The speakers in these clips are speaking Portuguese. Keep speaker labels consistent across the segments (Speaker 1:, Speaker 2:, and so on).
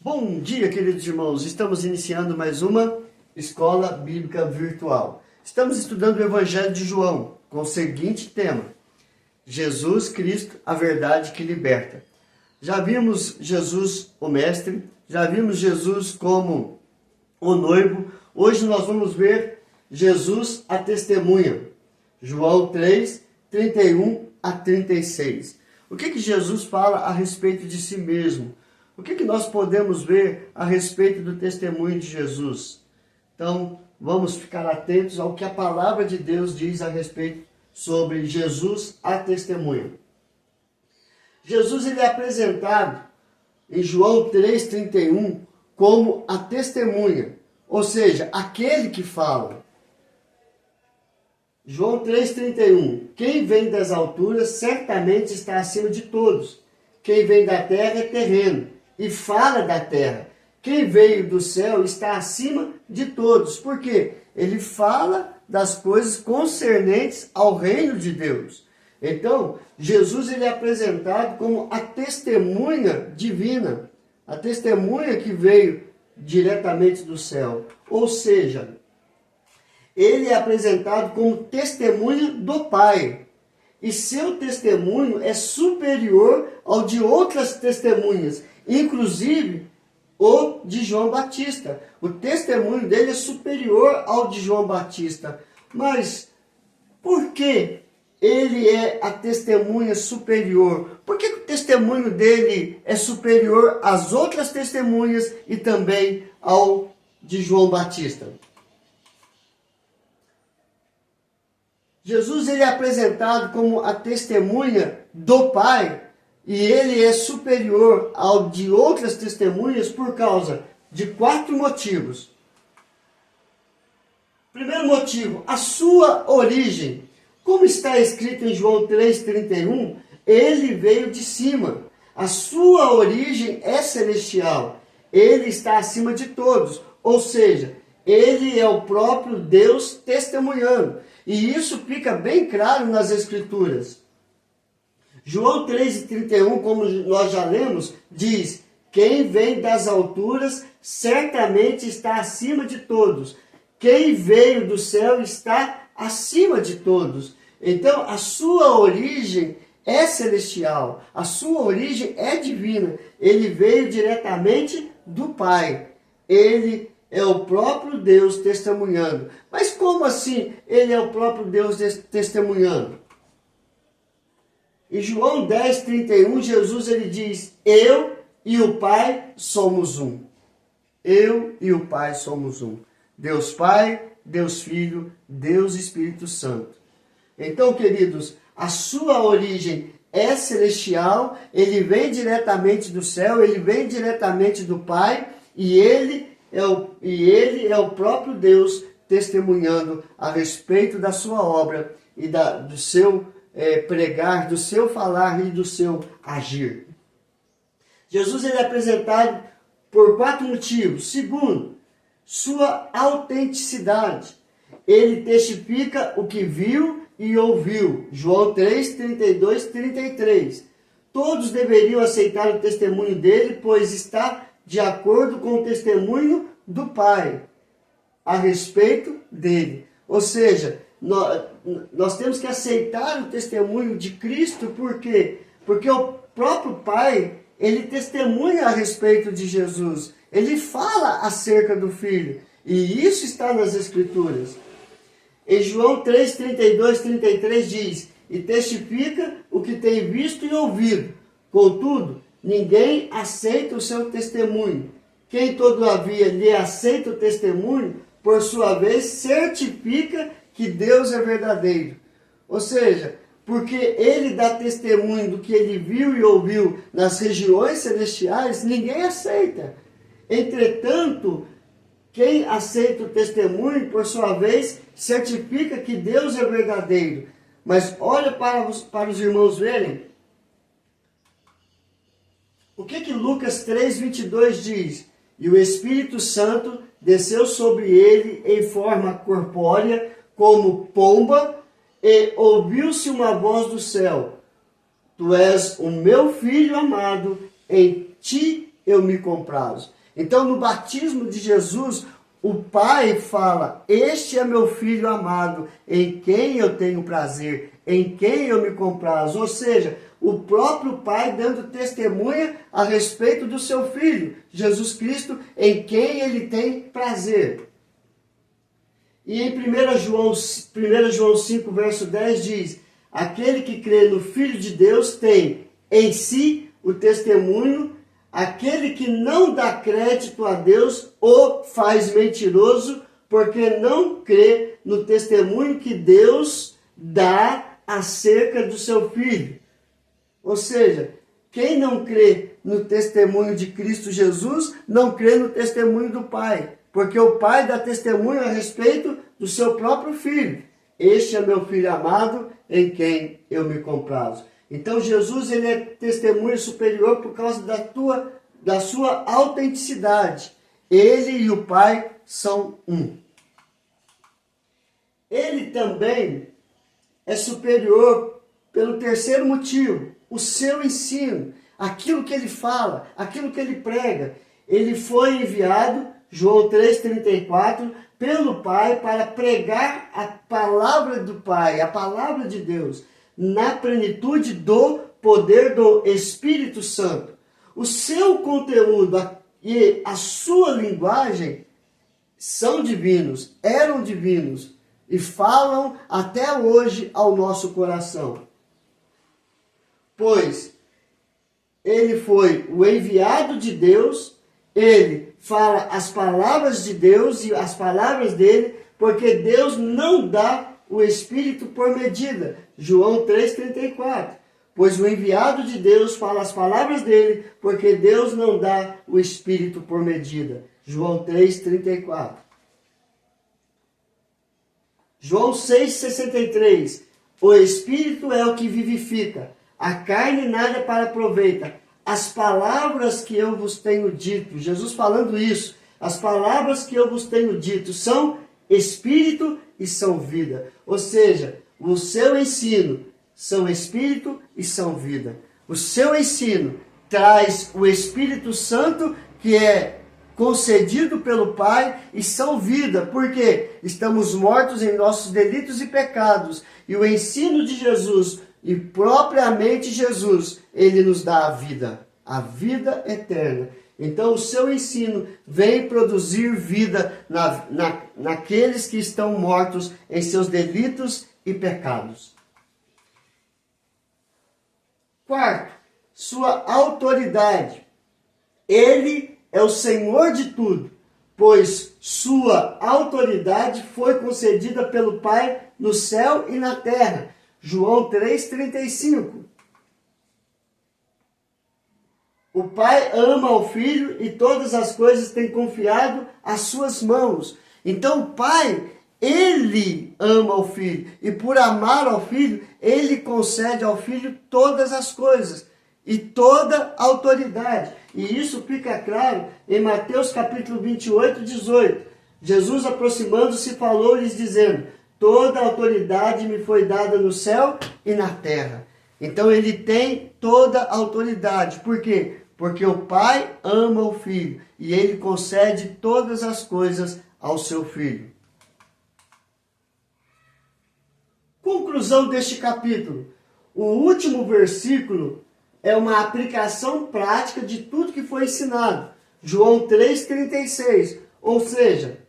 Speaker 1: Bom dia, queridos irmãos. Estamos iniciando mais uma Escola Bíblica Virtual. Estamos estudando o Evangelho de João com o seguinte tema: Jesus Cristo, a verdade que liberta. Já vimos Jesus, o Mestre, já vimos Jesus como o noivo. Hoje nós vamos ver Jesus, a testemunha. João 3, 31 a 36. O que Jesus fala a respeito de si mesmo? O que nós podemos ver a respeito do testemunho de Jesus? Então, vamos ficar atentos ao que a palavra de Deus diz a respeito sobre Jesus, a testemunha. Jesus ele é apresentado em João 3,31 como a testemunha, ou seja, aquele que fala. João 3,31: quem vem das alturas certamente está acima de todos. Quem vem da terra é terreno e fala da terra. Quem veio do céu está acima de todos. Por quê? Ele fala das coisas concernentes ao reino de Deus. Então, Jesus ele é apresentado como a testemunha divina, a testemunha que veio diretamente do céu. Ou seja, ele é apresentado como testemunha do Pai. E seu testemunho é superior ao de outras testemunhas, inclusive o de João Batista. O testemunho dele é superior ao de João Batista. Mas por que ele é a testemunha superior? Por que o testemunho dele é superior às outras testemunhas e também ao de João Batista? Jesus ele é apresentado como a testemunha do Pai e ele é superior ao de outras testemunhas por causa de 4 motivos. Primeiro motivo, a sua origem. Como está escrito em João 3,31, ele veio de cima. A sua origem é celestial. Ele está acima de todos. Ou seja, ele é o próprio Deus testemunhando. E isso fica bem claro nas Escrituras. João 3,31, como nós já lemos, diz: quem vem das alturas certamente está acima de todos. Quem veio do céu está acima de todos. Então, a sua origem é celestial. A sua origem é divina. Ele veio diretamente do Pai. Ele é o próprio Deus testemunhando. Mas como assim ele é o próprio Deus testemunhando? Em João 10,31, Jesus ele diz: eu e o Pai somos um. Eu e o Pai somos um. Deus Pai, Deus Filho, Deus Espírito Santo. Então, queridos, a sua origem é celestial, ele vem diretamente do céu, ele vem diretamente do Pai, e ele é o próprio Deus testemunhando a respeito da sua obra e do seu pregar, do seu falar e do seu agir. Jesus ele é apresentado por 4 motivos. Segundo, sua autenticidade. Ele testifica o que viu e ouviu. João 3, 32, 33. Todos deveriam aceitar o testemunho dele, pois está de acordo com o testemunho do Pai a respeito dele. Ou seja, nós temos que aceitar o testemunho de Cristo, por quê? Porque o próprio Pai, ele testemunha a respeito de Jesus. Ele fala acerca do Filho. E isso está nas Escrituras. Em João 3, 32, 33 diz: e testifica o que tem visto e ouvido. Contudo, ninguém aceita o seu testemunho. Quem, todavia, lhe aceita o testemunho, por sua vez, certifica que Deus é verdadeiro. Ou seja, porque ele dá testemunho do que ele viu e ouviu nas regiões celestiais, ninguém aceita. Entretanto, quem aceita o testemunho, por sua vez, certifica que Deus é verdadeiro. Mas olha para os irmãos verem. O que Lucas 3,22 diz? E o Espírito Santo desceu sobre ele em forma corpórea, como pomba, e ouviu-se uma voz do céu: tu és o meu filho amado, em ti eu me comprazo. Então, no batismo de Jesus, o Pai fala: este é meu Filho amado, em quem eu tenho prazer, em quem eu me comprazo. Ou seja, o próprio Pai dando testemunha a respeito do seu Filho, Jesus Cristo, em quem ele tem prazer. E em 1 João 5, verso 10 diz: aquele que crê no Filho de Deus tem em si o testemunho. Aquele que não dá crédito a Deus o faz mentiroso, porque não crê no testemunho que Deus dá acerca do seu Filho. Ou seja, quem não crê no testemunho de Cristo Jesus, não crê no testemunho do Pai. Porque o Pai dá testemunho a respeito do seu próprio Filho. Este é meu Filho amado, em quem eu me comprazo. Então Jesus, ele é testemunho superior por causa da sua autenticidade. Ele e o Pai são um. Ele também é superior pelo terceiro motivo: o seu ensino, aquilo que ele fala, aquilo que ele prega. Ele foi enviado, João 3,34, pelo Pai para pregar a palavra do Pai, a palavra de Deus, na plenitude do poder do Espírito Santo. O seu conteúdo e a sua linguagem são divinos, eram divinos e falam até hoje ao nosso coração. Pois ele foi o enviado de Deus, ele fala as palavras de Deus e as palavras dele, porque Deus não dá o Espírito por medida. João 3,34. Pois o enviado de Deus fala as palavras dele, porque Deus não dá o Espírito por medida. João 3,34. João 6,63. O Espírito é o que vivifica, a carne nada para aproveita. As palavras que eu vos tenho dito, Jesus falando isso, as palavras que eu vos tenho dito são Espírito e são vida. Ou seja, o seu ensino são Espírito e são vida. O seu ensino traz o Espírito Santo, que é concedido pelo Pai, e são vida, porque estamos mortos em nossos delitos e pecados. E o ensino de Jesus, e propriamente Jesus, ele nos dá a vida eterna. Então o seu ensino vem produzir vida naqueles que estão mortos em seus delitos e pecados. Quarto, sua autoridade. Ele é o Senhor de tudo, pois sua autoridade foi concedida pelo Pai no céu e na terra. João 3,35. O Pai ama ao Filho e todas as coisas tem confiado às suas mãos. Então o Pai, ele ama ao Filho. E por amar ao Filho, ele concede ao Filho todas as coisas e toda a autoridade. E isso fica claro em Mateus capítulo 28, 18. Jesus, aproximando-se, falou-lhes dizendo: toda a autoridade me foi dada no céu e na terra. Então ele tem toda a autoridade. Por quê? Porque o Pai ama o Filho e ele concede todas as coisas ao seu Filho. Conclusão deste capítulo. O último versículo é uma aplicação prática de tudo que foi ensinado. João 3,36. Ou seja,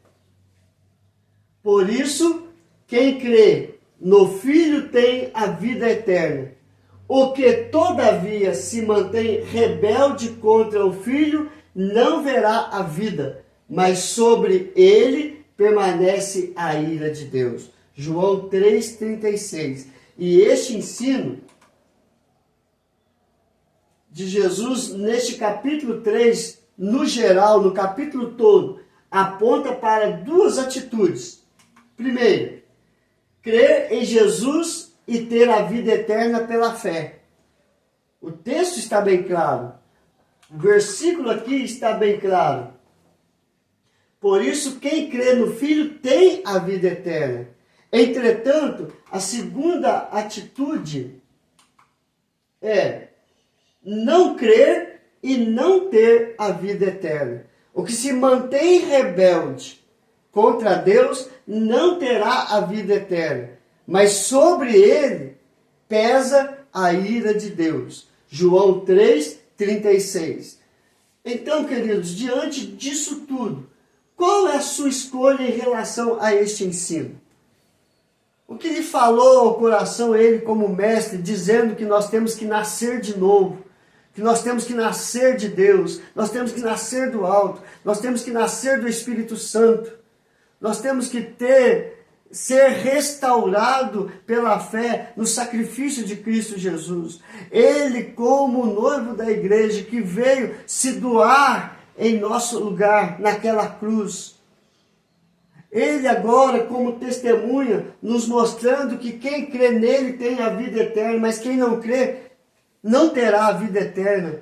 Speaker 1: por isso, quem crê no Filho tem a vida eterna. O que, todavia, se mantém rebelde contra o Filho, não verá a vida, mas sobre ele permanece a ira de Deus. João 3,36. E este ensino de Jesus, neste capítulo 3, no geral, no capítulo todo, aponta para duas atitudes. Primeiro, crer em Jesus e ter a vida eterna pela fé. O texto está bem claro. O versículo aqui está bem claro. Por isso, quem crê no Filho tem a vida eterna. Entretanto, a segunda atitude é não crer e não ter a vida eterna. O que se mantém rebelde contra Deus não terá a vida eterna, mas sobre ele pesa a ira de Deus. João 3:36. Então, queridos, diante disso tudo, qual é a sua escolha em relação a este ensino? O que lhe falou ao coração ele como mestre, dizendo que nós temos que nascer de novo, que nós temos que nascer de Deus, nós temos que nascer do alto, nós temos que nascer do Espírito Santo, nós temos que ser restaurado pela fé no sacrifício de Cristo Jesus. Ele, como noivo da igreja, que veio se doar em nosso lugar, naquela cruz. Ele agora, como testemunha, nos mostrando que quem crê nele tem a vida eterna, mas quem não crê não terá a vida eterna.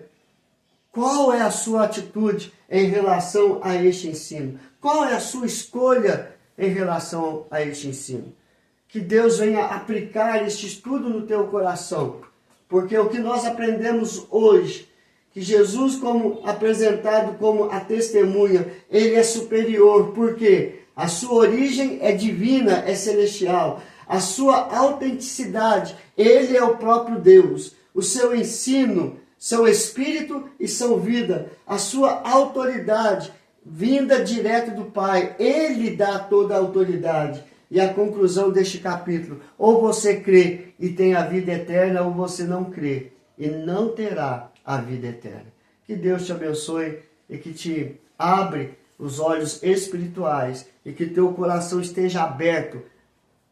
Speaker 1: Qual é a sua atitude em relação a este ensino? Qual é a sua escolha em relação a este ensino? Que Deus venha aplicar este estudo no teu coração, porque o que nós aprendemos hoje, que Jesus, como apresentado como a testemunha, ele é superior, porque a sua origem é divina, é celestial. A sua autenticidade, ele é o próprio Deus. O seu ensino são espírito e são vida. A sua autoridade, vinda direto do Pai, ele dá toda a autoridade. E a conclusão deste capítulo: ou você crê e tem a vida eterna, ou você não crê e não terá a vida eterna. Que Deus te abençoe e que te abre os olhos espirituais e que teu coração esteja aberto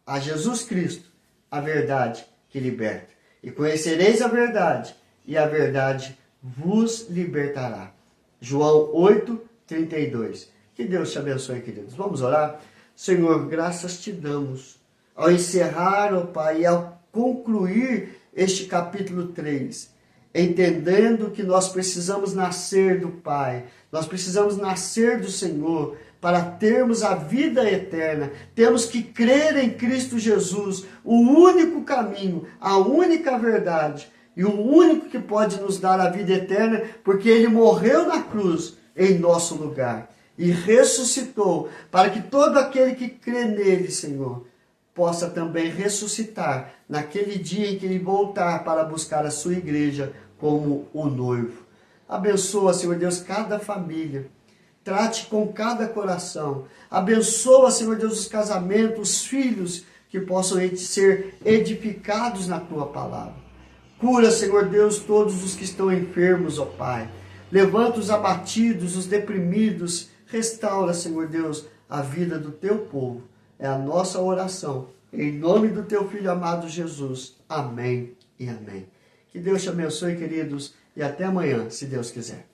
Speaker 1: a Jesus Cristo, a verdade que liberta. E conhecereis a verdade, e a verdade vos libertará. João 8:32. Que Deus te abençoe, queridos. Vamos orar? Senhor, graças te damos. Ao encerrar, ó Pai, e ao concluir este capítulo 3, entendendo que nós precisamos nascer do Pai, nós precisamos nascer do Senhor para termos a vida eterna. Temos que crer em Cristo Jesus, o único caminho, a única verdade e o único que pode nos dar a vida eterna, porque ele morreu na cruz em nosso lugar e ressuscitou para que todo aquele que crê nele, Senhor, possa também ressuscitar naquele dia em que ele voltar para buscar a sua igreja como o noivo. Abençoa, Senhor Deus, cada família. Trate com cada coração. Abençoa, Senhor Deus, os casamentos, os filhos que possam ser edificados na tua palavra. Cura, Senhor Deus, todos os que estão enfermos, ó Pai. Levanta os abatidos, os deprimidos. Restaura, Senhor Deus, a vida do teu povo. É a nossa oração. Em nome do teu Filho amado Jesus. Amém e amém. Que Deus te abençoe, queridos, e até amanhã, se Deus quiser.